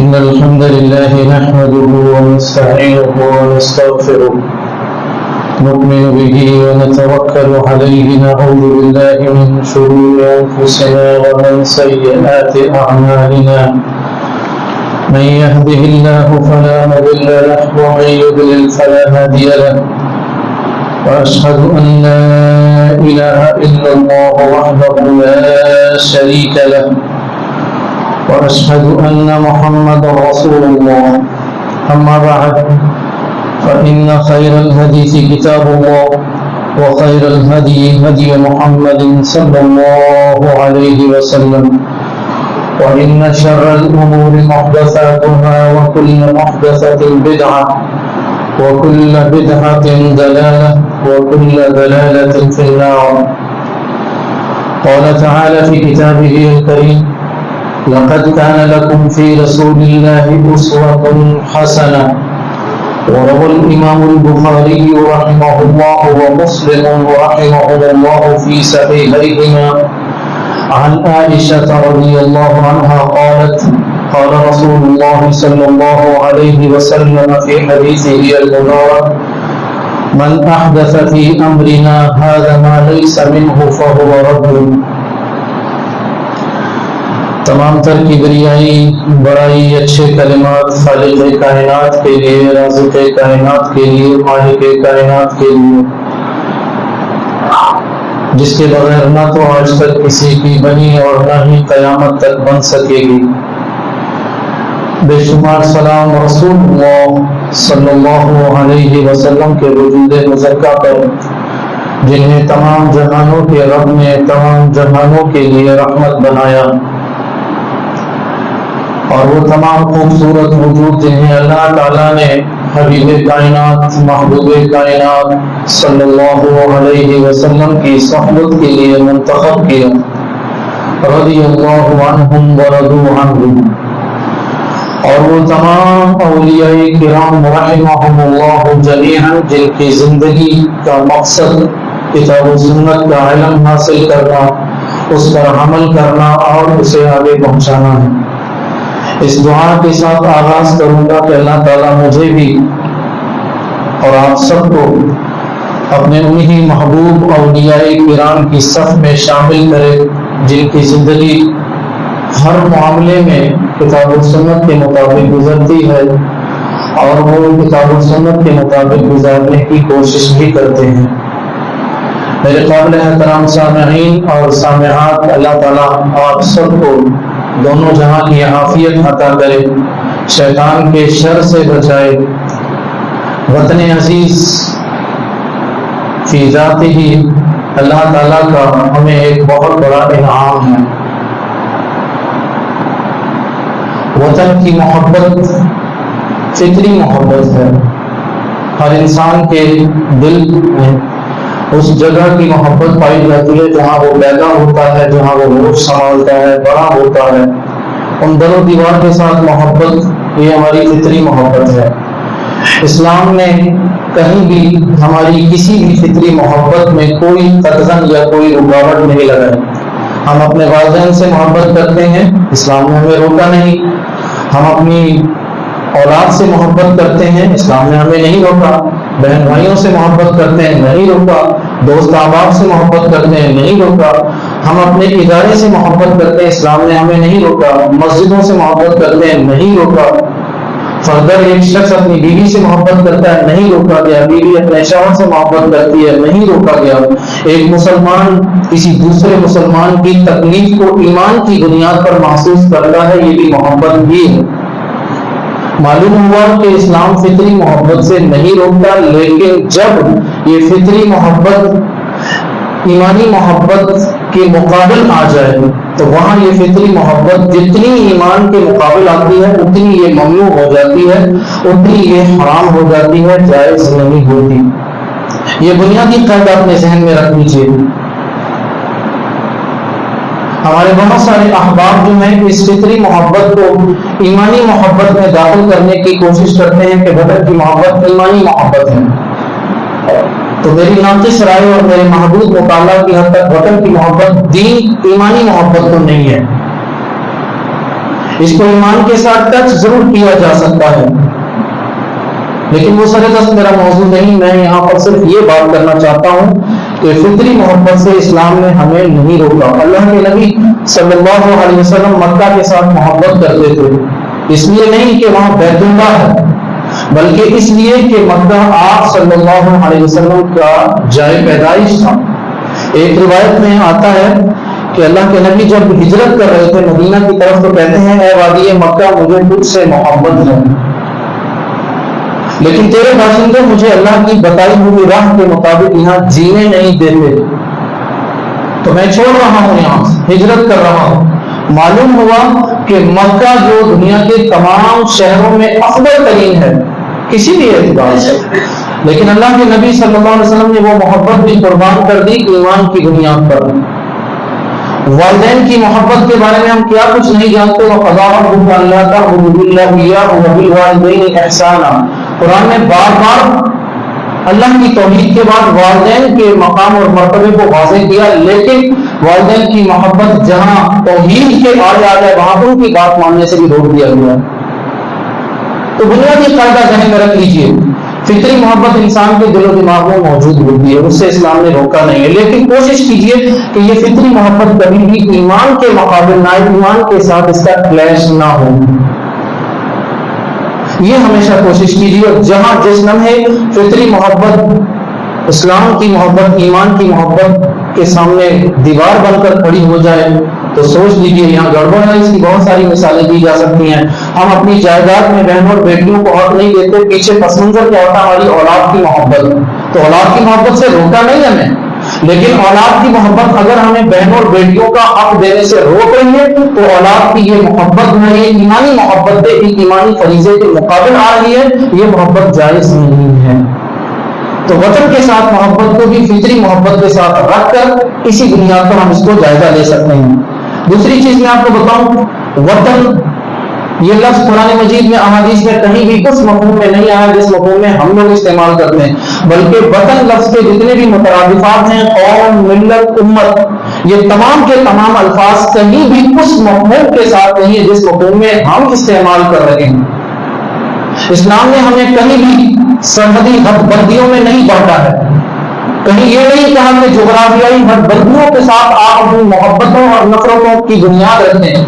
إن الحمد لله نحمده ونستعينه ونستغفره نؤمن به ونتوكل عليه نعوذ بالله من شرور أنفسنا ومن سيئات أعمالنا من يهده الله فلا مضل له ومن يضلل فلا هادي له وأشهد أن لا إله إلا الله وحده لا شريك له وأشهد أن محمدا رسول الله أما بعد فإن خير الحديث كتاب الله وخير الهدي هدي محمد صلى الله عليه وسلم وإن شر الأمور محدثاتها وكل محدثة بدعة وكل بدعة ضلالة وكل ضلالة في النار. قال تعالى في كتابه الكريم: لقد كان لكم في رسول الله أسوة حسنة. وروى الإمام البخاري رحمه الله ومسلم رحمه الله في صحيحيهما عن عائشة رضي الله عنها قالت: قال رسول الله صلى الله عليه وسلم في حديثه المبارك: من أحدث في أمرنا هذا ما ليس منه فهو رد. تمام تر کبریائی بڑائی اچھے کلمات خالق کائنات کے لیے، رازق کائنات کے لیے، مالک کائنات کے لیے، جس کے بغیر نہ تو آج تک کسی کی بنی اور نہ ہی قیامت تک بن سکے گی. بے شمار سلام رسول اللہ صلی اللہ علیہ وسلم کے وجود مزکہ پر، جنہیں تمام جہانوں کے رب نے تمام جہانوں کے لیے رحمت بنایا، اور وہ تمام خوبصورت وجود جنہیں اللہ تعالیٰ نے حبیب کائنات محبوب کائنات صلی اللہ علیہ وسلم کی صحبت کے لیے منتخب کیا، رضی اللہ عنہم ورضوا عنہ. اور وہ تمام اولیاء کرام رحمہم اللہ جمیعا جن کی زندگی کا مقصد کتاب و سنت کا علم حاصل کرنا، اس پر عمل کرنا اور اسے آگے پہنچانا ہے. اس دعا کے ساتھ آغاز کروں گا کہ اللہ تعالیٰ مجھے بھی اور آپ سب کو اپنے انہی محبوب اولیاء کرام کی صف میں شامل کرے جن کی زندگی ہر معاملے میں کتاب و سنت کے مطابق گزرتی ہے اور وہ کتاب و سنت کے مطابق گزارنے کی کوشش بھی کرتے ہیں. میرے قابل احترام سامعین اور سامعات، اللہ تعالیٰ آپ سب کو دونوں جہاں کی عافیت عطا کرے، شیطان کے شر سے بچائے. وطن عزیز فی ذاتہ ہی اللہ تعالیٰ کا ہمیں ایک بہت بڑا انعام ہے. وطن کی محبت فطری محبت ہے. ہر انسان کے دل میں اس جگہ کی محبت پائی جاتی ہے جہاں وہ پیدا ہوتا ہے، جہاں وہ روح سنبھالتا ہے، بڑا ہوتا ہے. ان در و دیوار کے ساتھ محبت یہ ہماری فطری محبت ہے. اسلام نے کہیں بھی ہماری کسی بھی فطری محبت میں کوئی ترزن یا کوئی رکاوٹ نہیں لگائی. ہم اپنے والدین سے محبت کرتے ہیں، اسلام نے ہمیں روکا نہیں. ہم اپنی اولاد سے محبت کرتے ہیں، اسلام نے ہمیں نہیں روکا. بہن بھائیوں سے محبت کرتے ہیں، نہیں روکا. دوست احباب سے محبت کرتے ہیں، نہیں روکا. ہم اپنے ادارے سے محبت کرتے ہیں، اسلام نے ہمیں نہیں روکا. مسجدوں سے محبت کرتے ہیں، نہیں روکا. فردر ایک شخص اپنی بیوی سے محبت کرتا ہے، نہیں روکا گیا. بیوی اپنے شوہر سے محبت کرتی ہے، نہیں روکا گیا. ایک مسلمان کسی دوسرے مسلمان کی تکلیف کو ایمان کی بنیاد پر محسوس کرتا ہے، یہ بھی محبت ہی ہے. معلوم ہوا کہ اسلام فطری محبت سے نہیں روکتا، لیکن جب یہ فطری محبت ایمانی محبت کے مقابل آ جائے تو وہاں یہ فطری محبت جتنی ایمان کے مقابل آتی ہے اتنی یہ ممنوع ہو جاتی ہے، اتنی یہ حرام ہو جاتی ہے، جائز نہیں ہوتی. یہ بنیادی قاعدہ اپنے ذہن میں رکھ لیجیے. ہمارے بہت سارے احباب جو ہیں اس فطری محبت کو ایمانی محبت میں داخل کرنے کی کوشش کرتے ہیں کہ بدر کی محبت ایمانی محبت ہے. تو میری ناقص رائے اور میرے محدود مطالعہ کی حد تک وطن کی محبت دین ایمانی محبت تو نہیں ہے. اس کو ایمان کے ساتھ ٹچ ضرور کیا جا سکتا ہے، لیکن وہ سر دست میرا موضوع نہیں. میں یہاں پر صرف یہ بات کرنا چاہتا ہوں کہ فطری محبت سے اسلام نے ہمیں نہیں روکا. اللہ کے نبی صلی اللہ علیہ وسلم مکہ کے ساتھ محبت کرتے تھے، اس لیے نہیں کہ وہاں بیت اللہ ہے، بلکہ اس لیے کہ مکہ آپ صلی اللہ علیہ وسلم کا جائے پیدائش تھا. ایک روایت میں آتا ہے کہ اللہ کے نبی جب ہجرت کر رہے تھے مدینہ کی طرف تو کہتے ہیں اے وادی مکہ مجھے تجھ سے محبت ہے، لیکن تیرے باشندے مجھے اللہ کی بتائی ہوئی راہ کے مطابق یہاں جینے نہیں دیتے، تو میں چھوڑ رہا ہوں، یہاں ہجرت کر رہا ہوں. معلوم ہوا کہ مکہ جو دنیا کے تمام شہروں میں افضل ترین ہے کسی بھی اعتبار سے، لیکن اللہ کے نبی صلی اللہ علیہ وسلم نے وہ محبت بھی قربان کر دی ایمان کی بنیاد پر. والدین کی محبت کے بارے میں ہم کیا کچھ نہیں جانتے. وَقَضَىٰ رَبُّكَ أَلَّا تَعْبُدُوا إِلَّا إِيَّاهُ وَبِالْوَالِدَيْنِ إِحْسَانًا. قرآن نے بار بار اللہ کی توحید کے بعد والدین کے مقام اور مرتبے کو واضح کیا، لیکن والدین کی محبت جہاں توحید کے آگے آ جائے وہاں ان کی بات ماننے سے بھی روک دیا گیا. تو بنیادی قاعدہ ذہن میں رکھ لیجیے، فطری محبت انسان کے دل و دماغ میں موجود ہوتی ہے، اس سے اسلام نے روکا نہیں ہے، لیکن کوشش کیجیے کہ یہ فطری محبت کبھی بھی ایمان کے مقابل نہ ایمان کے ساتھ اس کا کلیش نہ ہو. یہ ہمیشہ کوشش کیجیے. اور جہاں جس لمحے فطری محبت، اسلام کی محبت، ایمان کی محبت کے سامنے دیوار بن کر کھڑی ہو جائے تو سوچ لیجیے یہاں گڑبڑ ہے. اس کی بہت ساری مثالیں دی جا سکتی ہیں. ہم اپنی جائیداد میں بہنوں اور بیٹیوں کو حق نہیں دیتے، پیچھے پس منظر کیا ہوتا ہے ہماری اولاد کی محبت. تو اولاد کی محبت سے روکا نہیں ہمیں، لیکن اولاد کی محبت اگر ہمیں بہنوں اور بیٹیوں کا حق دینے سے روک رہی ہے تو اولاد کی یہ محبت میں یہ ایمانی محبت ایک ایمانی فریضے کے مقابل آ رہی ہے، یہ محبت جائز نہیں ہے. تو وطن کے ساتھ محبت کو بھی فطری محبت کے ساتھ رکھ کر اسی بنیاد پر ہم اس کو جائزہ لے سکتے ہیں. دوسری چیز میں آپ کو بتاؤں، وطن یہ لفظ قرآن مجید میں احادیث میں کہیں بھی اس مفہوم میں نہیں آیا جس مفہوم میں ہم لوگ استعمال کرتے ہیں، بلکہ وطن لفظ کے جتنے بھی مترادفات ہیں، قوم، ملت، امت، یہ تمام کے تمام الفاظ کہیں بھی اس مفہوم کے ساتھ نہیں ہے جس مفہوم میں ہم استعمال کر رہے ہیں. اسلام نے ہمیں کہیں بھی سرحدی حد بندیوں میں نہیں بانٹا ہے. کہیں یہ نہیں کہا کہ جغرافیائی حد بندیوں کے ساتھ آپ اپنی محبتوں اور نفرتوں کی بنیاد رکھیں.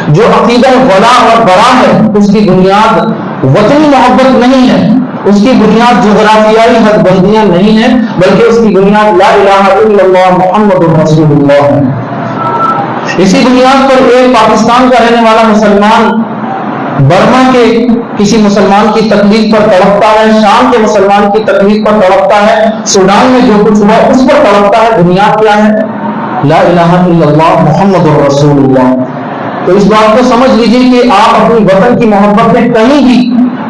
جو عقیدہ ولا اور برا ہے اس کی بنیاد وطنی محبت نہیں ہے، اس کی بنیاد جغرافیائی حد بندیاں نہیں ہیں، بلکہ اس کی بنیاد لا الہ الا اللہ محمد رسول اللہ ہے. اسی بنیاد پر ایک پاکستان کا رہنے والا مسلمان برما کے کسی مسلمان کی تکلیف پر تڑپتا ہے، شام کے مسلمان کی تکلیف پر تڑپتا ہے، سوڈان میں جو کچھ ہوا اس پر تڑپتا ہے. بنیاد کیا ہے؟ لا الہ الا اللہ محمد رسول اللہ. تو اس بات کو سمجھ لیجیے کہ آپ اپنی وطن کی محبت میں کہیں بھی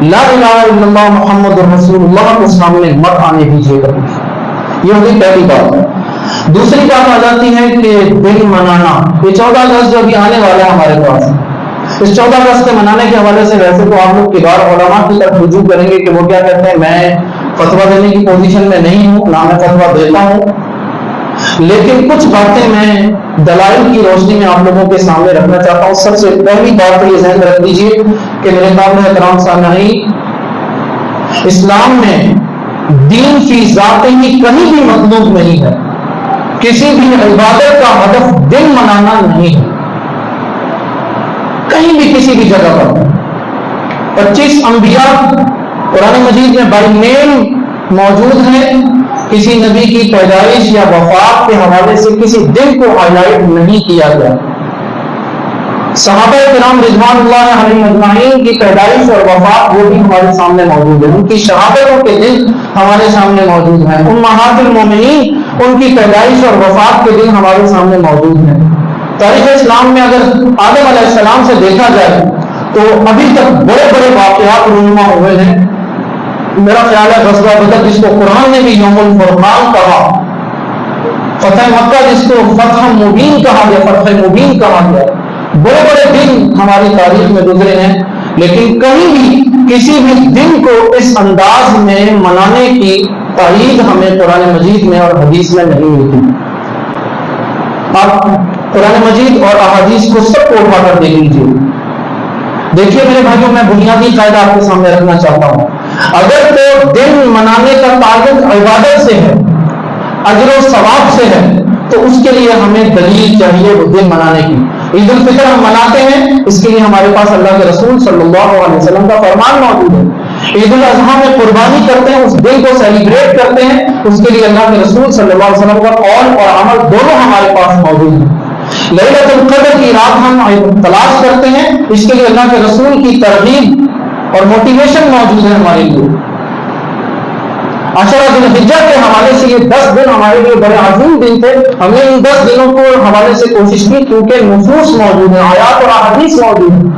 لا الہ الا اللہ محمد رسول اللہ کو سامنے مت آنے دیجیے گا. یہ ہوگی پہلی بات. دوسری بات آ جاتی ہے کہ دن منانا. یہ 14 اگست جو ابھی آنے والا ہے ہمارے پاس، اس 14 اگست کے منانے کے حوالے سے ویسے تو آپ لوگ کبار علماء کی طرف رجوع کریں گے کہ وہ کیا کہتے ہیں. میں فتویٰ دینے کی پوزیشن میں نہیں ہوں، نہ میں فتویٰ دیتا ہوں، لیکن کچھ باتیں میں دلائل کی روشنی میں آپ لوگوں کے سامنے رکھنا چاہتا ہوں. سب سے پہلی بات یہ ذہن میں رکھ لیجیے کہ میرے قابل احترام سامعین، اسلام میں دین فی ذات ہی کہیں بھی مطلوب نہیں ہے. کسی بھی عبادت کا ہدف دن منانا نہیں ہے. کہیں بھی کسی بھی جگہ پر 25 انبیاء قرآن مجید میں بائی نیم موجود ہیں. کسی نبی کی پیدائش یا وفات کے حوالے سے کسی دن کو ہائی لائٹ نہیں کیا گیا. صحابہ کرام رضوان اللہ علیہم اجمعین کی پیدائش اور وفات وہ بھی ہمارے سامنے موجود ہے. ان کی شہادتوں کے دن ہمارے سامنے موجود ہیں. امہات المومنین ان کی پیدائش اور وفات کے دن ہمارے سامنے موجود ہیں. تاریخ اسلام میں اگر آدم علیہ السلام سے دیکھا جائے تو ابھی تک بڑے بڑے واقعات رونما ہوئے ہیں. میرا خیال ہے غزوہ بدر جس کو قرآن نے بھی یوم الفرقان کہا، فتح مکہ جس کو فتح مبین کہا گیا، فتح مبین کہا گیا، بڑے بڑے دن ہماری تاریخ میں گزرے ہیں، لیکن کہیں بھی کسی بھی دن کو اس انداز میں منانے کی تائید ہمیں قرآن مجید میں اور حدیث میں نہیں ملتی. آپ قرآن مجید اور احادیث کو سب کو اٹھا کر دیکھ لیجیے. دیکھیے میرے بھائیوں، میں بنیادی قاعدہ آپ کے سامنے رکھنا چاہتا ہوں. اگر تو دن منانے کا تعلق عبادت سے ہے، اجر و ثواب سے ہے، تو اس کے لیے ہمیں دلیل چاہیے وہ دن منانے کی. عید الفطر ہم مناتے ہیں، اس کے لیے ہمارے پاس اللہ کے رسول صلی اللہ علیہ وسلم کا فرمان موجود ہے. عید الاضحیٰ میں قربانی کرتے ہیں، اس دن کو سیلیبریٹ کرتے ہیں، اس کے لیے اللہ کے رسول صلی اللہ علیہ وسلم کا قول اور عمل دونوں ہمارے پاس موجود ہیں. لیلۃ القدر کی رات ہم تلاش کرتے ہیں، اس کے لیے اللہ کے رسول کی ترغیب اور موٹیویشن موجود ہے ہمارے لیے. عشرہ ذی الحجہ کے حوالے سے یہ 10 دن ہمارے لیے بڑے عظیم دن تھے. ہم نے ان 10 دنوں کو حوالے سے کوشش کی کیونکہ نصوص موجود ہیں، آیات اور احادیث موجود ہیں.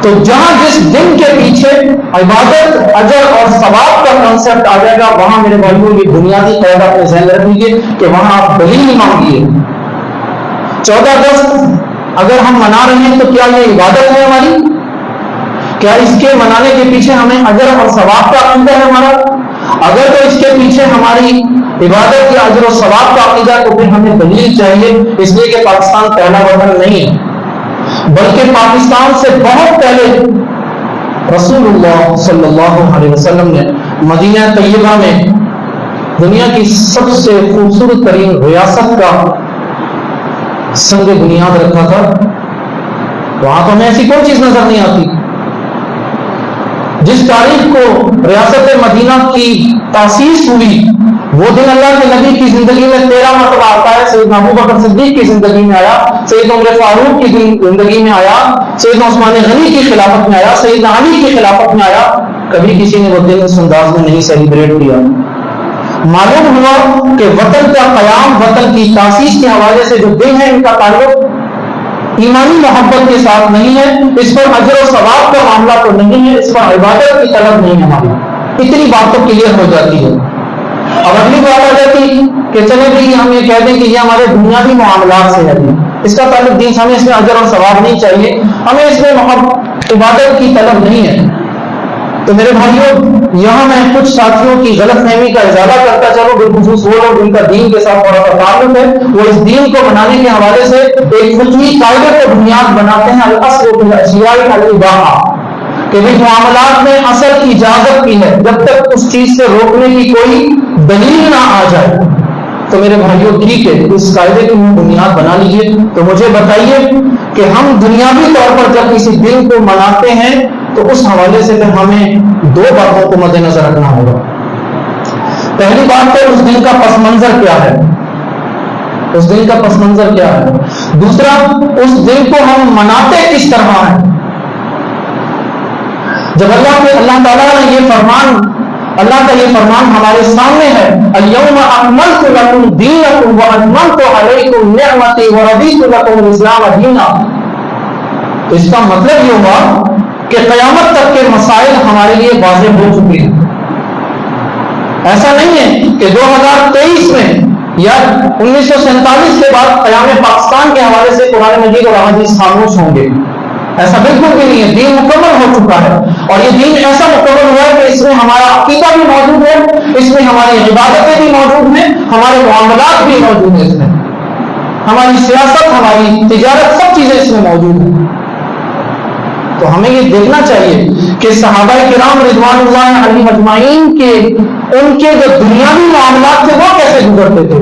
تو جہاں جس دن کے پیچھے عبادت، اجر اور ثواب کا کنسپٹ آ جائے گا، وہاں میرے بھائیوں یہ بنیادی قاعدہ اپنے ذہن رکھ لیجیے کہ وہاں آپ دلیل مانگیے. 14 اگست اگر ہم منا رہے ہیں تو کیا یہ عبادت ہے ہماری؟ کیا اس کے منانے کے پیچھے ہمیں اجر اور ثواب کا عقیدہ ہے ہمارا؟ اگر تو اس کے پیچھے ہماری عبادت یا اجر و ثواب کا عقیدہ ہے تو پھر ہمیں دلیل چاہیے. اس لیے کہ پاکستان پہلا وطن نہیں ہے، بلکہ پاکستان سے بہت پہلے رسول اللہ صلی اللہ علیہ وسلم نے مدینہ طیبہ میں دنیا کی سب سے خوبصورت ترین ریاست کا سنگ بنیاد رکھا تھا. وہاں تو ہمیں ایسی کوئی چیز نظر نہیں آتی. جس تاریخ کو ریاست مدینہ کی تاسیس ہوئی، وہ دن اللہ کے نبی کی زندگی میں 13 مرتبہ آتا ہے. سیدنا ابوبکر صدیق کی زندگی میں آیا، سیدنا عمر فاروق کی زندگی میں آیا، سیدنا عثمان غنی کی خلافت میں آیا، سیدنا علی کی خلافت میں آیا. کبھی کسی نے وہ دن اس انداز میں نہیں سیلیبریٹ کیا. معلوم ہوا کہ وطن کا قیام، وطن کی تاسیس کے حوالے سے جو دن ہے، ان کا تعلق ایمانی محبت کے ساتھ نہیں ہے. اس پر اجر و ثواب کا معاملہ تو نہیں ہے، اس پر عبادت کی طلب نہیں ہے ہماری. اتنی بات تو کلیئر ہو جاتی ہے. اب اگلی بات آ جاتی کہ چلے بھی ہم یہ کہہ دیں کہ یہ ہمارے دنیاوی معاملات سے ہے، اس کا تعلق دین سے، ہمیں اس میں اجر اور ثواب نہیں چاہیے، ہمیں اس میں عبادت کی طلب نہیں ہے. تو میرے بھائیوں، یہاں میں کچھ ساتھیوں کی غلط فہمی کا ازالہ کرتا چلوں، بالخصوص وہ لوگ جن کا دین کے ساتھ تھوڑا سا تعلق ہے، وہ اس دین کو بنانے کے حوالے سے ایک فقہی قاعدے کو بنیاد بناتے ہیں، الاصل فی الاشیاء الاباحہ، کہ بھی معاملات میں اصل کی اجازت کی ہے جب تک اس چیز سے روکنے کی کوئی دلیل نہ آ جائے. تو میرے بھائیوں ٹھیک ہے، اس قاعدے کی بنیاد بنا لیجیے. تو مجھے بتائیے کہ ہم دنیاوی طور پر جب کسی دن کو مناتے ہیں تو اس حوالے سے پھر ہمیں 2 باتوں کو مد نظر رکھنا ہوگا. پہلی بات تو اس دن کا پس منظر کیا ہے، اس دن کا پس منظر کیا ہے. دوسرا، اس دن کو ہم مناتے کس طرح ہیں. جب اللہ تعالیٰ نے یہ فرمان، اللہ کا یہ فرمان ہمارے سامنے ہے، الیوم اکملت لکم دینکم واتممت علیکم نعمتی ورضیت لکم الاسلام دینا. تو اس کا مطلب یہ ہوا کہ قیامت تک کے مسائل ہمارے لیے واضح ہو چکے ہیں. ایسا نہیں ہے کہ 2023 میں یا 1947 کے بعد قیام پاکستان کے حوالے سے قرآن مجید اور احادیث خاموش ہوں گے. ایسا بالکل بھی نہیں ہے. دین مکمل ہو چکا ہے، اور یہ دین ایسا مکمل ہوا ہے کہ اس میں ہمارا عقیدہ بھی موجود ہے، اس میں ہماری عبادتیں بھی موجود ہیں، ہمارے معاملات بھی موجود ہیں، اس میں ہماری سیاست، ہماری تجارت، سب چیزیں اس میں موجود ہیں. تو ہمیں یہ دیکھنا چاہیے کہ صحابہ کرام رضوان اللہ علیہم اجمعین کے ان کے جو دنیاوی معاملات تھے وہ کیسے گزرتے تھے.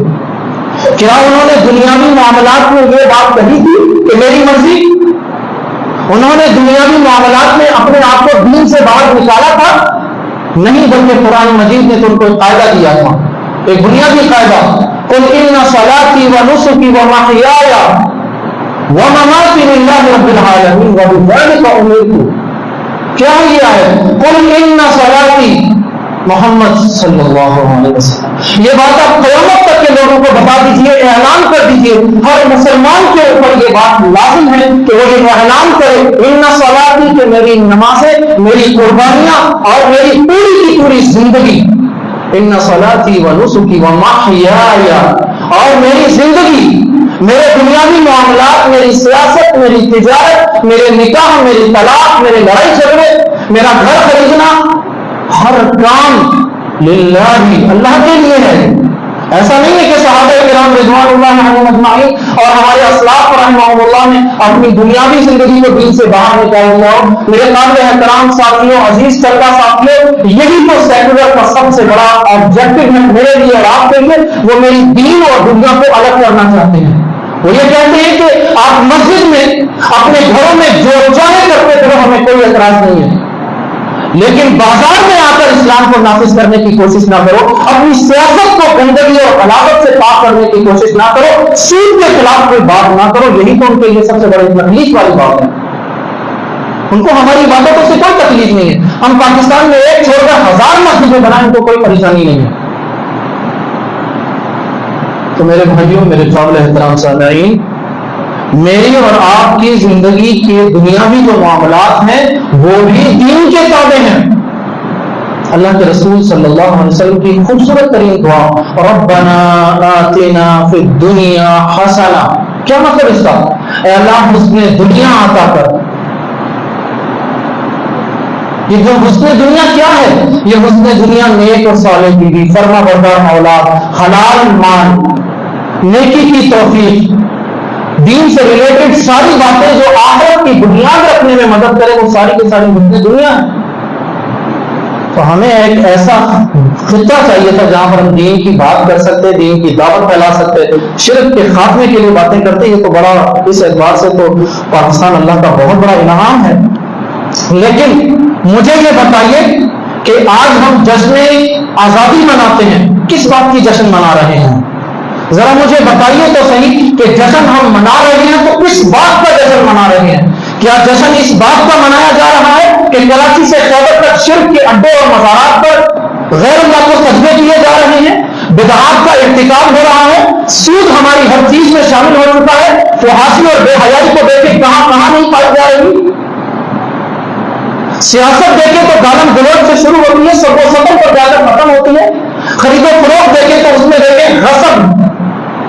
کیا انہوں نے دنیاوی معاملات میں یہ بات کہی تھی کہ میری مرضی؟ انہوں نے دنیاوی معاملات میں اپنے آپ کو دین سے باہر نکالا تھا؟ نہیں، بلکہ قرآن مجید نے تو ان کو ایک قاعدہ دیا تھا، ایک بنیادی قاعدہ، قل ان صلاتي ونسكي ومحياي ومماتي لله رب العالمین وبذلك امرت. کیا یہ ہے؟ قل ان صلاتي، محمد صلی اللہ علیہ وسلم، یہ بات آپ قیامت تک کے لوگوں کو بتا دیجئے، اعلان کر دیجئے. ہر مسلمان کے اوپر یہ بات لازم ہے کہ وہ یہ اعلان کرے، ان صلاتی، کہ میری نمازیں، میری قربانیاں اور میری پوری کی پوری زندگی، ان صلاتی و نسکی و محیایا، اور میری زندگی، میرے دنیاوی معاملات، میری سیاست، میری تجارت، میرے نکاح، میری طلاق، میرے لڑائی جھگڑے، میرا گھر خریدنا، ہر کام للہ، اللہ کے لیے ہے. ایسا نہیں ہے کہ صحابہ کرام رضوان اللہ عنہم اجمعین اور ہمارے اسلاف رحمہم اللہ نے اپنی دنیاوی زندگی کو دین سے باہر نکال دیا ہو. میرے قابل احترام ساتھیوں، عزیز طلبہ ساتھیوں، یہی تو سیکولر کا سب سے بڑا آبجیکٹو ہے میرے لیے اور آپ کے لیے. وہ میری دین اور دنیا کو الگ کرنا چاہتے ہیں. وہ یہ کہتے ہیں کہ آپ مسجد میں اپنے گھروں میں جو چاہے کرتے کرو، ہمیں کوئی اعتراض نہیں ہے، لیکن بازار میں آ کر اسلام کو نافذ کرنے کی کوشش نہ کرو، اپنی سیاست کو گندگی اور غلاظت سے پاک کرنے کی کوشش نہ کرو، سود کے خلاف کوئی بات نہ کرو. یہی تو ان کے لیے سب سے بڑی تکلیف والی بات ہے. ان کو ہماری عبادتوں سے کوئی تکلیف نہیں ہے. ہم پاکستان میں ایک چھوڑ کر 1000 مسجدیں بنائیں، ان کو کوئی پریشانی نہیں ہے. تو میرے بھائیوں، میرے قابل احترام سامعین، میری اور آپ کی زندگی کے دنیاوی جو معاملات ہیں وہ بھی دین کے تابع ہیں. اللہ کے رسول صلی اللہ علیہ وسلم کی خوبصورت ترین دعا ربنا آتنا فی الدنیا حسنہ، کیا مطلب اس کا؟ اے اللہ حسن دنیا عطا کر. یہ جو حسن دنیا کیا ہے؟ یہ حسن دنیا نیک اور صالح بیوی، فرما بردار اولاد، حلال مال، نیکی کی توفیق، دین سے ریلیٹڈ ساری باتیں جو آخرت کی بنیاد رکھنے میں مدد کرے، وہ ساری کی ساری حسن دنیا ہے. تو ہمیں ایک ایسا خطہ چاہیے تھا جہاں پر ہم دین کی بات کر سکتے، دین کی دعوت پھیلا سکتے، شرک کے خاتمے کے لیے باتیں کرتے. یہ تو بڑا، اس اعتبار سے تو پاکستان اللہ کا بہت بڑا انعام ہے. لیکن مجھے یہ بتائیے کہ آج ہم جشن آزادی مناتے ہیں، کس بات کی جشن منا رہے ہیں؟ ذرا مجھے بتائیے تو صحیح کہ جشن ہم منا رہے ہیں تو کس بات کا جشن منا رہے ہیں؟ کیا جشن اس بات کا منایا جا رہا ہے کہ کراچی سے خیبر تک شرک کے اڈے اور مزارات پر غیر اللہ کو سجدے کیے جا رہے ہیں، بدعات کا ارتکاب ہو رہا ہے، سود ہماری ہر چیز میں شامل ہو چکا ہے، فحاشی اور بے حیائی کو دیکھے کہاں کہاں نہیں پائی جا رہی، سیاست دیکھے تو گالم گلوچ سے شروع ہوتی ہے، سب و سطر پر جا کر ختم ہوتی ہے، خرید و فروخت دیکھے تو اس میں دیکھے غصب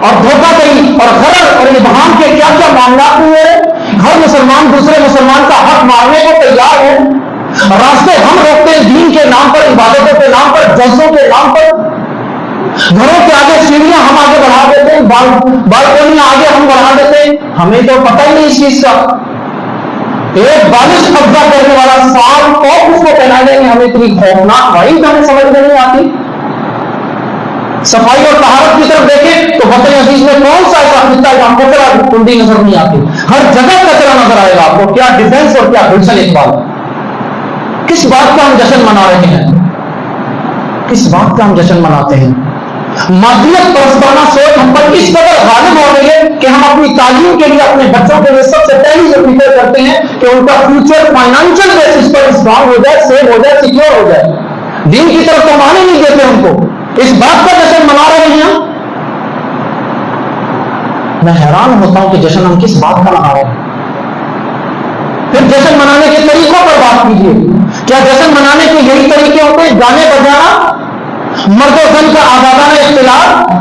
اور دھوکہ دہی اور غرض اور ابہام کے کیا کیا معاملات ہوئے ہیں. ہر مسلمان دوسرے مسلمان کا حق مارنے کو تیار ہے. راستے ہم روکتے ہیں دین کے نام پر، عبادتوں کے نام پر، جلسوں کے نام پر. گھروں کے آگے سیڑھیاں ہم آگے بڑھا دیتے ہیں، بالکنیاں آگے ہم بڑھا دیتے ہیں. ہمیں تو پتہ ہی نہیں اس چیز کا. ایک بالش قبضہ کرنے والا سال کوپ اس کو پہنا دیں گے، ہمیں اتنی خوفناک وعید ہمیں سمجھ میں نہیں آتی. صفائی اور طہارت کی طرف دیکھیں تو وطن عزیز میں کون سا ایسا خطہ ہے جہاں کچرا کنڈی نظر نہیں آتی؟ ہر جگہ کچرا نظر آئے گا آپ کو. کیا ڈیفینس اور کیا گلشن اقبال. کس بات کا ہم جشن منا رہے ہیں؟ کس بات کا ہم جشن مناتے ہیں؟ مادیت پرستانہ سوچ ہم پر اس قدر غالب ہو رہی ہے کہ ہم اپنی تعلیم کے لیے، اپنے بچوں کے لیے سب سے پہلی یہ فکر کرتے ہیں کہ ان کا فیوچر فائنینشیل بیسس پر اسٹرانگ ہو جائے، سیو ہو جائے، سیکیور ہو جائے. دین کی طرف تو مانے نہیں دیتے ان کو. اس بات کا جشن منا رہے ہیں. میں حیران ہوتا ہوں کہ جشن ہم کس بات کا منا رہے ہیں. پھر جشن منانے کے طریقوں پر بات کیجیے. کیا جشن منانے کے یہی طریقے ہوتے ہیں؟ گانے بجانا، مرد و زن کا آزادانہ اختلاط،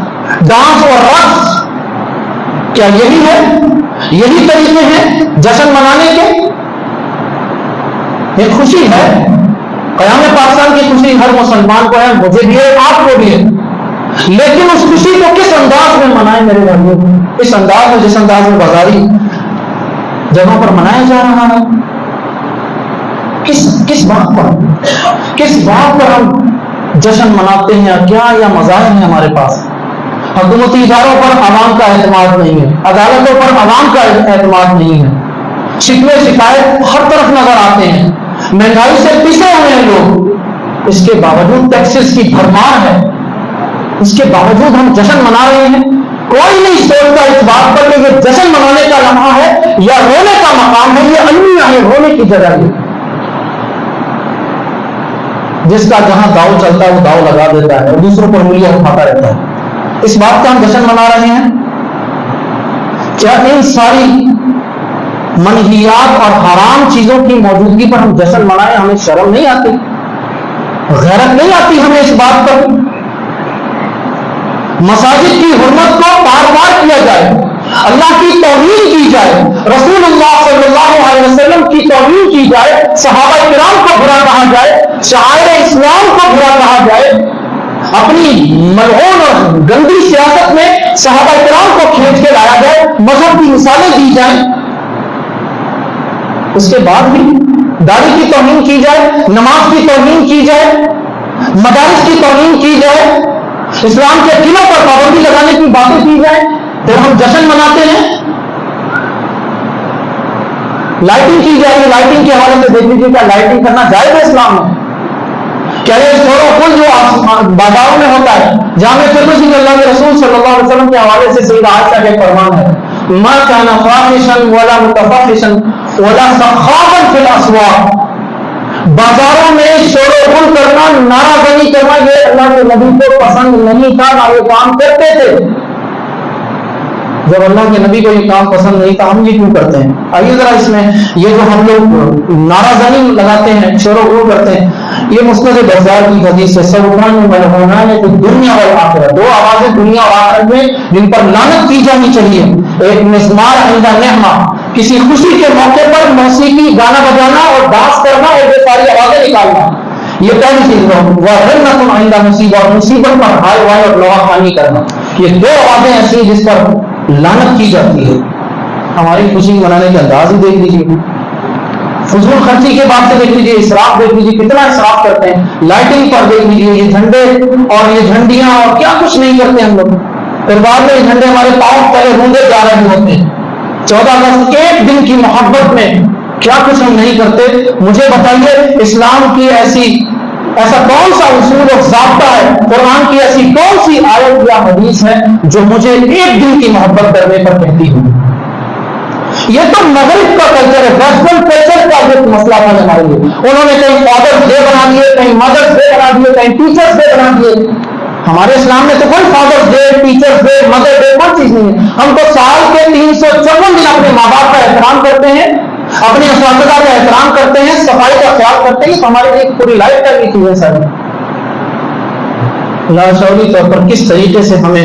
ڈانس اور رقص، کیا یہی ہے؟ یہی طریقے ہیں جشن منانے کے؟ یہ خوشی ہے، قیام پاکستان کی خوشی ہر مسلمان کو ہے، مجھے بھی ہے، آپ کو بھی ہے. لیکن اس خوشی کو کس انداز میں منائیں میرے بھائیوں؟ اس انداز میں جس انداز میں بازاری جگہوں پر منایا جا رہا ہے. کس بات پر ہم جشن مناتے ہیں؟ کیا یا مظاہر ہیں ہمارے پاس؟ حکومتی اداروں پر عوام کا اعتماد نہیں ہے، عدالتوں پر عوام کا اعتماد نہیں ہے، شکوے شکایت ہر طرف نظر آتے ہیں، مہنگائی سے پسے ہوئے ہیں لوگ، اس کے باوجود ٹیکسز کی بھرمار ہے، اس کے باوجود ہم جشن منا رہے ہیں. کوئی نہیں سوچتا اس بات پر کہ یہ جشن منانے کا لمحہ ہے یا رونے کا مقام ہے. یہ المیہ ہے، رونے کی جگہ ہے. جس کا جہاں داؤ چلتا ہے وہ داؤ لگا دیتا ہے اور دوسروں پر انگلیاں اٹھاتا رہتا ہے. اس بات کا ہم جشن منا رہے ہیں. کیا ان ساری منہیات اور حرام چیزوں کی موجودگی پر ہم جشن منائیں؟ ہمیں شرم نہیں آتی؟ غیرت نہیں آتی ہمیں اس بات پر؟ مساجد کی حرمت کو بار بار کیا جائے، اللہ کی توہین کی جائے، رسول اللہ صلی اللہ علیہ وسلم کی توہین کی جائے، صحابہ کرام کو برا کہا جائے، شعائر اسلام کو برا کہا جائے. اپنی ملعون اور گندی سیاست میں صحابہ کرام کو کھینچ کے لایا جائے، مذہب کی مثالیں دی جائیں، اس کے بعد بھی داڑھی کی توہین کی جائے، نماز کی توہین کی جائے، مدارس کی توہین کی جائے، اسلام کے قلعوں پر پابندی لگانے کی باتیں کی جائیں، پھر ہم جشن مناتے ہیں۔ لائٹنگ کی جائے، لائٹنگ کے حوالے سے دیکھ لیجیے کیا لائٹنگ کرنا جائز ہے اسلام میں؟ کیا یہ شور و غل جو بازاروں میں ہوتا ہے؟ جامع ترمذی میں اللہ کے رسول صلی اللہ علیہ وسلم کے حوالے سے سیدہ عائشہ کے فرمان ہے، ما کان فاحشا ولا متفحشا ولا سخابا فی الاسواق، بازاروں میں شور و غل کرنا، نعرہ زنی کرنا یہ اللہ کے نبی کو پسند نہیں تھا، نہ یہ کام کرتے تھے۔ جب اللہ کے نبی کو یہ کام پسند نہیں تھا، ہم یہ کیوں کرتے ہیں؟ آئیے ذرا اس میں یہ جو ہم لوگ نعرہ زنی لگاتے ہیں، شور و غل کرتے ہیں، یہ مسند بزار کی حدیث ہے، سبحان ملعونان فی الدنیا والآخرہ، دو آوازیں دنیا اور آخرت میں جن پر لعنت کی جانی چاہیے، ایک مزمار عند نعمہ، کسی خوشی کے موقع پر موسیقی گانا بجانا اور ڈانس کرنا اور یہ ساری آوازیں نکالنا، یہ پہلی چیز ہے، وَرَنَّةٌ عِنْدَ مُصِیبَۃٍ، اور مصیبت پر ہائے وائے اور لوا خوانی کرنا، یہ دو آوازیں ایسی جس پر لعنت کی جاتی ہے۔ ہماری خوشی منانے کے انداز ہی دیکھ لیجیے، فضول خرچی کے بعد سے دیکھ لیجیے، اسراف دیکھ لیجیے، کتنا اسراف کرتے ہیں، لائٹنگ پر دیکھ لیجیے، یہ جھنڈے اور یہ جھنڈیاں اور کیا کچھ نہیں کرتے ہم لوگ، پھر بعد میں یہ جھنڈے ہمارے پاؤں پہلے رونگے جا رہے ہوتے ہیں۔ 14 اگست ایک دن کی محبت میں کیا کچھ ہم نہیں کرتے؟ مجھے بتائیے اسلام کی ایسا کون سا اصول اور ضابطہ ہے، قرآن کی ایسی کون سی آیت یا حدیث ہے جو مجھے ایک دن کی محبت کرنے پر کہتی ہوں؟ یہ تو مغرب کا کلچر ہے، ویسٹرن کلچر کا جو مسئلہ تھا ہمارے لیے، انہوں نے کہیں فادرز ڈے بنا دیے، کہیں مدرس ڈے بنا دیے، کہیں ٹیچرز ڈے بنا دیے۔ ہمارے اسلام میں تو کوئی fathers day, teachers day, mother day کوئی چیز نہیں ہے۔ ہم تو سال کے 354 دن اپنے ماں باپ کا احترام کرتے ہیں، اپنے اساتذہ کا احترام کرتے ہیں، صفائی کا خیال کرتے ہیں، ہمارے لیے پوری لائف ٹائم کی چیزیں سر۔ لاشعوری طور پر کس طریقے سے ہمیں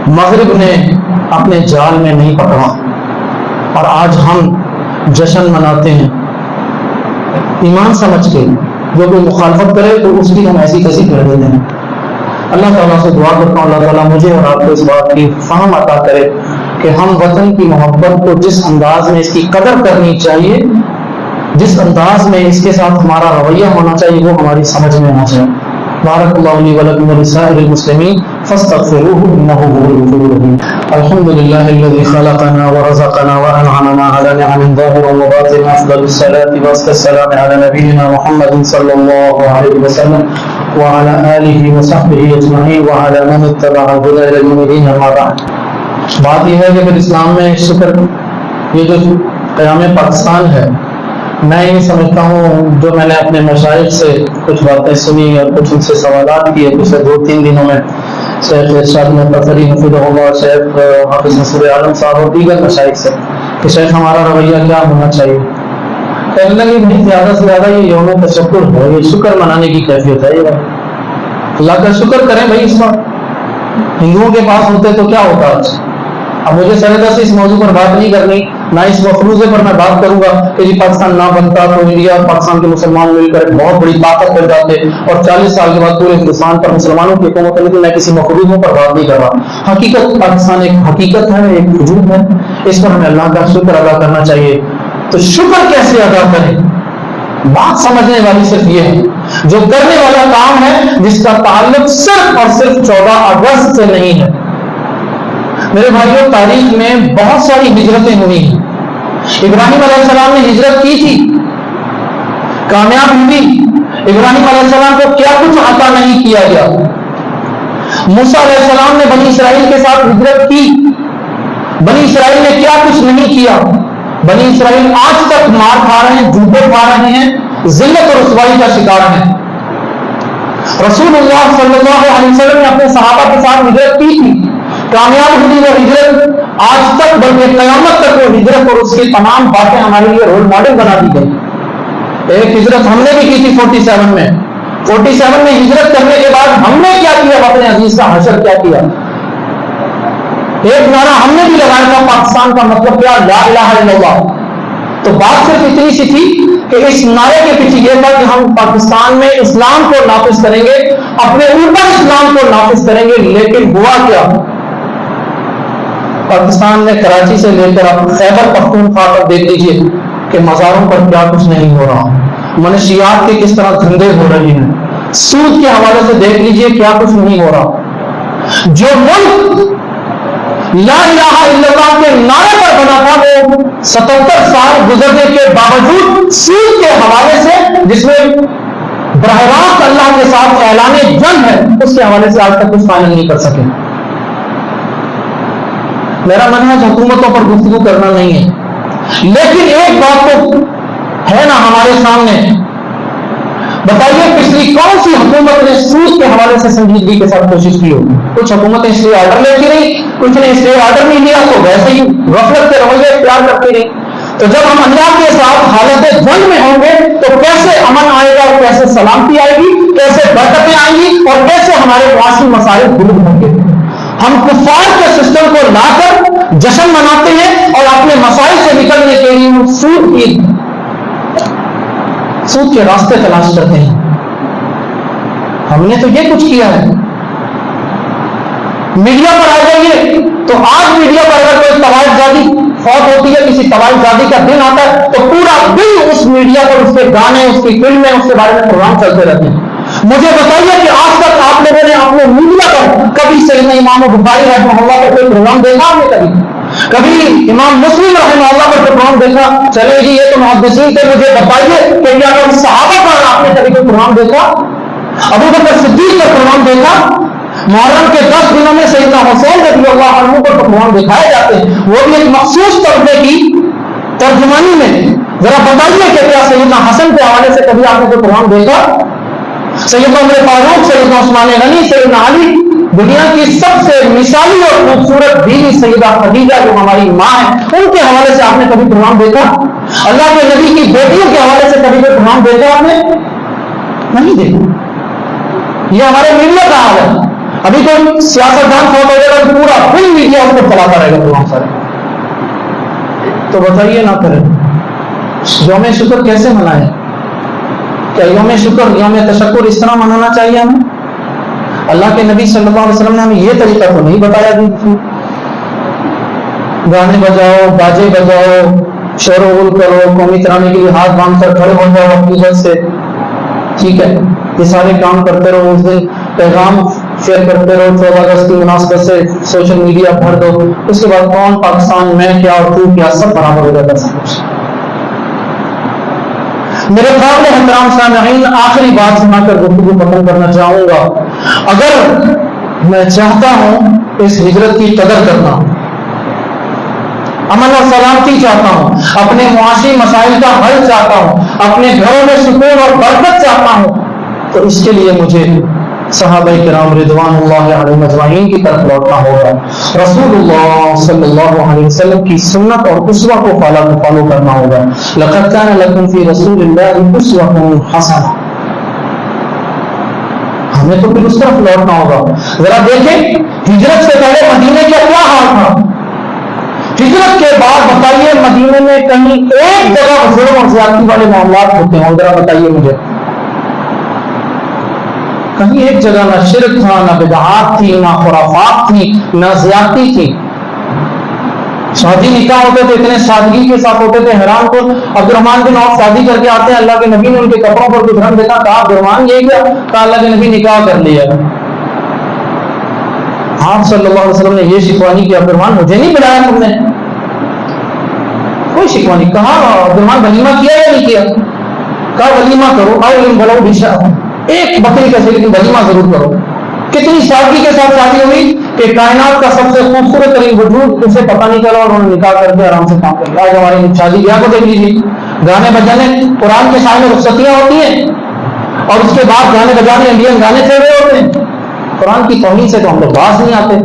مغرب نے اپنے جال میں نہیں پکڑا اور آج ہم جشن مناتے ہیں ایمان سمجھ کے، جو کوئی مخالفت کرے تو اس کی ہم ایسی کیسی کر دیتے ہیں۔ اللہ تعالیٰ سے دعا کرتا ہوں اللہ تعالیٰ مجھے اور آپ کو اس بات کی فہم عطا کرے کہ ہم وطن کی محبت کو جس انداز میں اس کی قدر کرنی چاہیے، جس انداز میں اس کے ساتھ ہمارا رویہ ہونا چاہیے، وہ ہماری سمجھ میں آنا چاہیے۔ بارک اللہ لی ولکم ولسائر المسلمین فاستغفروہ انہ هو الغفور الرحیم۔ الحمد للہ الذی خلقنا ورزقنا وانعمنا علی نعم ظاہرا وباطنا، افضل الصلاة والسلام علی نبینا محمد صلی اللہ علیہ وسلم وعلى آلہ وصحبہ اجمعین وعلى من اتبع الہدى الی یوم الدین، اما بعد۔ بات یہ ہے کہ پھر اسلام میں شکر، یہ جو قیام پاکستان ہے، میں یہ سمجھتا ہوں، جو میں نے اپنے مشائخ سے کچھ باتیں سنی اور کچھ ان سے سوالات کیے پچھلے 2-3 دنوں میں، شیخ ارشاد محمد فری حفظہ اللہ، شیخ حافظ نصر عالم صاحب اور دیگر مشائخ سے کہ شیخ ہمارا رویہ کیا ہونا چاہیے۔ کہنے لگے بہت زیادہ سے زیادہ یہ یوم تشکر ہے، یہ شکر منانے کی کیفیت ہے، یہ اللہ کا شکر کریں بھائی۔ اس وقت ہندوؤں کے پاس ہوتے تو کیا ہوتا آج؟ اب مجھے سرحد سے اس موضوع پر بات نہیں کرنی، نہ اس مفروضے پر میں بات کروں گا کہ جی پاکستان نہ بنتا تو انڈیا اور پاکستان کے مسلمان مل کر ایک بہت بڑی طاقت بن جاتے اور 40 سال کے بعد پورے ہندوستان پر مسلمانوں کی حکومت ہے، لیکن میں کسی مفروضوں پر بات نہیں کر رہا۔ حقیقت پاکستان ایک حقیقت ہے، ایک وجود ہے، اس پر ہمیں اللہ کا شکر ادا کرنا چاہیے۔ تو شکر کیسے ادا کریں؟ بات سمجھنے والی صرف یہ ہے، جو کرنے والا کام ہے جس کا تعلق صرف اور صرف 14 اگست سے نہیں ہے۔ میرے بھائیوں، تاریخ میں بہت ساری ہجرتیں ہوئی ہیں۔ ابراہیم علیہ السلام نے ہجرت کی تھی، کامیاب ہوئی۔ ابراہیم علیہ السلام کو کیا کچھ عطا نہیں کیا گیا۔ موسیٰ علیہ السلام نے بنی اسرائیل کے ساتھ ہجرت کی، بنی اسرائیل نے کیا کچھ نہیں کیا۔ بنی اسرائیل آج تک مار کھا رہے ہیں، جوتے کھا رہے ہیں، ذلت اور رسوائی کا شکار ہیں۔ رسول اللہ صلی اللہ علیہ وسلم نے اپنے صحابہ کے ساتھ ہجرت کی تھی، کامیاب ہوئی وہ ہجرت، آج تک بلکہ قیامت تک وہ ہجرت اور اس کی تمام باتیں ہمارے لیے رول ماڈل بنا دی گئی۔ ایک ہجرت ہم نے بھی کی تھی 47 میں، 47 میں ہجرت کرنے کے بعد ہم نے کیا کیا، اپنے عزیز کا حشر کیا کیا۔ ایک نعرہ ہم نے بھی لگایا تھا، پاکستان کا مطلب کیا، لا الہ الا اللہ۔ تو بات صرف اتنی سی تھی کہ اس نعرے کے پیچھے یہ تھا کہ ہم پاکستان میں اسلام کو نافذ کریں گے، اپنے اوپر اسلام کو نافذ کریں گے. لیکن ہوا کیا؟ پاکستان میں کراچی سے لے کر آپ خیبر پختونخوا پر دیکھ لیجیے کہ مزاروں پر کیا کچھ نہیں ہو رہا, منشیات کے کس طرح دھندے ہو رہے ہیں, سود کے حوالے سے دیکھ لیجیے کیا کچھ نہیں ہو رہا. جو ملک لا الہ الا اللہ کے نعرے پر بنا تھا وہ 77 سال گزرنے کے باوجود سود کے حوالے سے, جس میں براہ راست اللہ کے ساتھ اعلان جنگ ہے, اس کے حوالے سے آج تک کچھ فائنل نہیں کر سکے. میرا منہج حکومتوں پر گفتگو کرنا نہیں ہے, لیکن ایک بات تو ہے نا ہمارے سامنے. بتائیے پچھلی کون سی حکومت نے سود کے حوالے سے سنجیدگی کے ساتھ کوشش کی ہوگی؟ کچھ حکومتیں اس لیے آرڈر لیتی رہی, کچھ نے اس لیے آرڈر نہیں لیا تو ویسے ہی غفلت کے رویے اختیار کرتی رہی. تو جب ہم اللہ کے ساتھ حالت جنگ میں ہوں گے تو کیسے امن آئے گا, کیسے سلامتی آئے گی, کیسے برکتیں آئیں گی, اور کیسے ہمارے معاشی مسائل دور ہوں گے. ہم کفار کے سسٹم کو لا کر جشن مناتے ہیں اور اپنے مسائل سے نکلنے کے لیے سود کے راستے تلاش کرتے ہیں. ہم نے تو یہ کچھ کیا ہے. میڈیا پر آ جائیے تو آج میڈیا پر اگر کوئی طوائف زادی فوت ہوتی ہے, کسی طوائف زادی کا دن آتا ہے تو پورا دن اس میڈیا پر اس کے گانے, اس کی فلمیں, اس کے بارے میں پروگرام چلتے رہتے ہیں. مجھے بتائیے کہ آج تک آپ لوگوں نے اپنے میڈیا پر کبھی سیدنا امام بخاری رحمہ اللہ پر کوئی پروگرام دیکھا آپ نے؟ کبھی امام مسلم رحمہ اللہ پر پروگرام دیکھا؟ چلے جی یہ تو محدثین تھے, مجھے بتائیے کہ کیا کبھی صحابہ پر آپ نے کبھی کوئی پروگرام دیکھا؟ ابو بکر صدیق پر پروگرام دیکھا؟ محرم کے 10 دنوں میں سیدنا حسین رضی اللہ عنہ پر پروگرام دکھائے جاتے ہیں, وہ بھی ایک مخصوص طبقے کی ترجمانی میں. ذرا بتائیے کہ کیا سیدنا حسن کے حوالے سے کبھی آپ نے کوئی پروگرام دیکھا؟ سیدنا عمر فاروق, سیدنا عثمان غنی, سیدنا علی, دنیا کی سب سے مثالی اور خوبصورت بیوی سیدہ خدیجہ جو ہماری ماں ہے, ان کے حوالے سے آپ نے کبھی پروگرام دیکھا؟ اللہ کے نبی کی بیٹیوں کے حوالے سے کبھی کوئی پروگرام دیکھا آپ نے؟ نہیں دیکھا. یہ ہمارے میڈیا کا حال ہے. ابھی کوئی سیاستدان فوت ہو جائے گا پورا فل میڈیا اس کو چلاتا رہے گا پروگرام سارے. تو بتائیے نہ کریں. یوم شکر کیسے منائیں؟ کیا یوم شکر, یوم تشکر اس طرح منانا چاہیے ہمیں؟ اللہ کے نبی صلی اللہ علیہ وسلم نے ہمیں یہ طریقہ تو نہیں بتایا. گانے بجاؤ, باجے بجاؤ, شور و غل کرو, قومی ترانے کے لیے ہاتھ باندھ کر کھڑے ہو جاؤ اپنی جگہ سے, ٹھیک ہے, یہ سارے کام کرتے رہو. اس دن پیغام شیئر کرتے رہو, 14 اگست کی مناسبت سے سوشل میڈیا بھر دو. اس کے بعد کون پاکستان میں کیا اور تو کیا سب برابر ہو جاتا سب کچھ. میرے قابل احترام سامعین, آخری بات سنا کر گفتگو ختم کرنا چاہوں گا. اگر میں چاہتا ہوں اس ہجرت کی قدر کرنا, امن اور سلامتی چاہتا ہوں, اپنے معاشی مسائل کا حل چاہتا ہوں, اپنے گھروں میں سکون اور برکت چاہتا ہوں, تو اس کے لیے مجھے صحابہ کرام رضوان اللہ علیہم اجمعین کی طرف لوٹنا ہوگا. رسول اللہ صلی اللہ علیہ وسلم کی سنت اور اسوہ کو فالو کرنا ہوگا. لقد کان لکم فی رسول اللہ اسوہ حسنہ. ہمیں تو پھر اس طرف لوٹنا ہوگا. ذرا دیکھیں ہجرت سے پہلے مدینے کا کیا حال تھا, ہجرت کے بعد بتائیے مدینے میں کہیں ایک جگہ ظلم اور زیادتی والے معاملات ہوتے ہیں؟ ذرا بتائیے مجھے, کہیں ایک جگہ نہ شرک تھا, نہ بدعات تھی, نہ خرافات تھی, نہ زیادتی تھی. شادی نکاح ہوتے تھے اتنے سادگی کے ساتھ ہوتے تھے, حیران کو عبد الرحمان بن عوف شادی کر کے آتے ہیں, اللہ کے نبی نے ان کے کپڑوں پر کچھ رنگ دیکھا, کہا عبد الرحمان یہ کیا؟ کہا اللہ کے نبی نکاح کر لیا. آپ صلی اللہ علیہ وسلم نے یہ شکوہ نہیں کیا عبد الرحمان مجھے نہیں بلایا تم نے, کوئی شکوہ نہیں. کہا عبد الرحمان ولیمہ کیا یا نہیں کیا؟ کہا ولیمہ کرو, او بلو بشا, ایک بکری کا سے لیکن ولیمہ ضرور کرو. کتنی سادگی کے ساتھ شادی ہوئی کہ کائنات کا سب سے خوبصورت ترین وجود اسے پتہ نہیں چلا اور انہوں نے نکاح کر کے آرام سے کام کر لیا. آج ہماری شادی بیاہ کو دیکھ لیجیے, گانے بجانے, قرآن کے سائے میں رخصتیاں ہوتی ہیں اور اس کے بعد گانے بجانے انڈین گانے چل رہے ہوتے ہیں. قرآن کی توہین سے تو ہم لوگ باز نہیں آتے.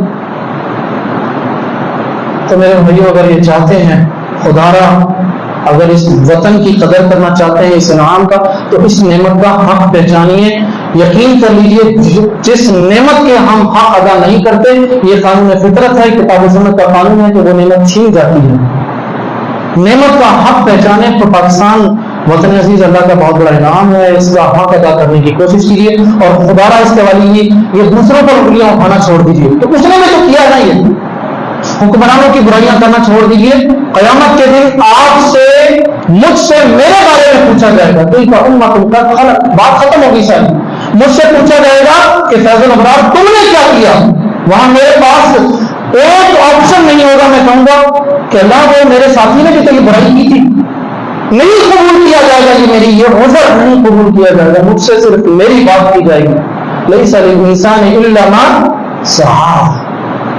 تو میرے بھائیوں, اگر یہ چاہتے ہیں خدا را, اگر اس وطن کی قدر کرنا چاہتے ہیں, اس انعام کا, تو اس نعمت کا حق پہچانیے. یقین کر لیجیے جس نعمت کے ہم حق ادا نہیں کرتے, یہ قانون فطرت ہے, کتاب و سنت کا قانون ہے کہ وہ نعمت چھین جاتی ہے. نعمت کا حق پہچانے. تو پاکستان وطن عزیز اللہ کا بہت بڑا انعام ہے، اس کا حق ادا کرنے کی کوشش کیجیے، اور دوبارہ اس کے والی یہ دوسروں پر انگلیاں اٹھانا چھوڑ دیجیے کہ اس نے تو کیا نہیں ہے، حکمرانوں کی برائیاں کرنا چھوڑ دیجیے۔ قیامت کے دن آپ سے مجھ سے میرے بارے میں پوچھا جائے گا، تو بات ختم ہوگی ساری، مجھ سے پوچھا جائے گا کہ فیض الابرار تم نے کیا کیا، وہاں میرے پاس ایک آپشن نہیں ہوگا، میں کہوں گا کہ اللہ وہ میرے ساتھی نے بھی تو یہ برائی کی تھی، نہیں قبول کیا جائے گا، یہ میری یہ عذر نہیں قبول کیا جائے گا، مجھ سے صرف میری بات کی جائے گی۔ لیس للانسان الا ما سعى،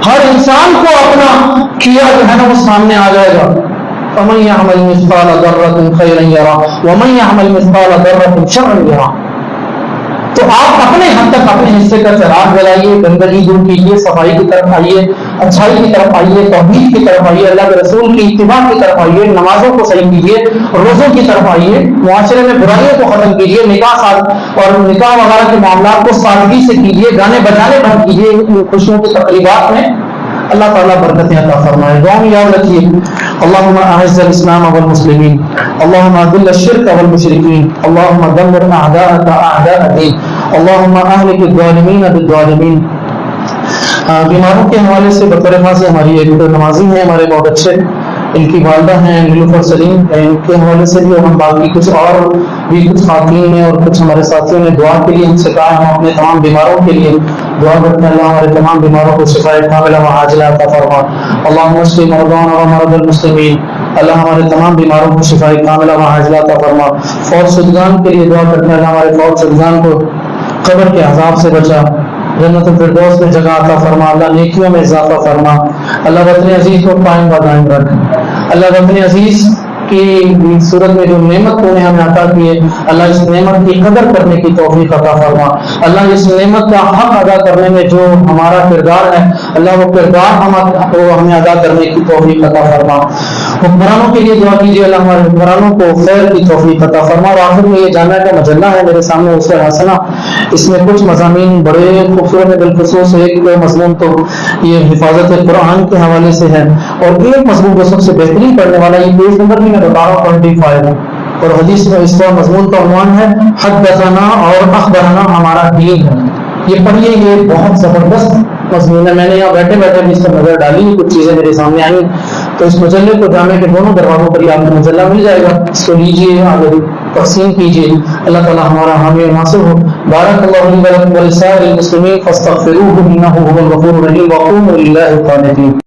ہر انسان کو اپنا کیا جو ہے نا وہ سامنے آ جائے گا۔ فمن يعمل مثقال ذرة خيرا يره ومن يعمل مثقال ذرة شرا يره۔ تو آپ اپنے حد تک اپنے حصے کا چراغ جلائیے، گندگی دور کیجیے، صفائی کی طرف آئیے، اچھائی کی طرف آئیے، توحید کی طرف آئیے، اللہ کے رسول کی اتباع کی طرف آئیے، نمازوں کو صحیح کیجیے، روزوں کی طرف آئیے، معاشرے میں برائیوں کو ختم کیجیے، نکاح اور نکاح وغیرہ کے معاملات کو سادگی سے کیجیے، گانے بجانے بند کیجیے، خوشیوں کی تقریبات میں اللہ تعالیٰ برکتیں عطا فرمائے۔ دعا میں یاد رکھیے، اللهم اعز الاسلام والمسلمین، اللهم اذل الشرك والمشرکین، اللهم دمر اعداءك اعداء الدین، اللهم اهلك الظالمین بالظالمین۔ بیماروں کے حوالے سے بطور خاص ہماری ایک نمازی ہیں، ہمارے بہت اچھے، ان کی والدہ ہیں نیلوفر سلیم، ان کے حوالے سے بھی ہم باقی کچھ اور بھی کچھ خواتین نے اور کچھ ہمارے ساتھیوں نے دعا کے لیے ہم سے کہا، ہم اپنے تمام بیماروں کے لیے دعا کرتے ہیں، اللہ ہمارے تمام بیماروں کو شفاء کاملہ و عاجلہ عطا فرما، اللہم اشف مرضانا و مرضى المسلمین، اللہ ہمارے تمام بیماروں کو شفاء کاملہ و عاجلہ عطا فرما۔ فوت شدگان کے لیے دعا کرتے ہیں، اللہ ہمارے فوت شدگان کو قبر کے عذاب سے بچا، جنت الفردوس میں جگہ عطا فرما، اللہ نیکیوں میں اضافہ فرما، اللہ وطن عزیز کو قائم و دائم رکھ، اللہ وطن عزیز کی صورت میں جو نعمت تو نے ہمیں عطا کی ہے، اللہ اس نعمت کی قدر کرنے کی توفیق عطا فرما، اللہ اس نعمت کا حق ادا کرنے میں جو ہمارا کردار ہے، اللہ وہ کردار ہمیں ادا کرنے کی توفیق عطا فرما۔ حکمرانوں کے لیے دعا کیجیے، اللہ ہمارے حکمرانوں کو خیر کی توفیق عطا فرما۔ اور آخر میں یہ جامعہ کا مجلہ ہے میرے سامنے، اس کا حسنہ، اس میں کچھ مضامین بڑے خوبصورت ہیں، بالخصوص ایک مضمون تو یہ حفاظت قرآن کے حوالے سے ہے، اور ایک مضمون جو سب سے بہترین پڑھنے والا یہ پیج نمبر بھی میں بتا رہا ہوں 25 ہے، اور حدیث میں اس کا مضمون کا عنوان ہے حدثنا اور اخبرنا ہمارا دین ہے۔ یہ پڑھیے، یہ بہت زبردست مضمون ہے، میں نے یہاں بیٹھے بیٹھے بھی اس پر نظر ڈالی، کچھ چیزیں میرے سامنے آئیں، تو اس مجلے کو جامع کے دونوں دروازوں پر ہی آپ کو مجلہ مل جائے گا، اس کو لیجیے، آگے تقسیم کیجیے، اللہ تعالیٰ ہمارا حامی و ناصر ہو۔ بارک اللہ لي ولكم ولسائر المسلمين فاستغفروه انه هو الغفور الرحيم وقوموا لله قانتين۔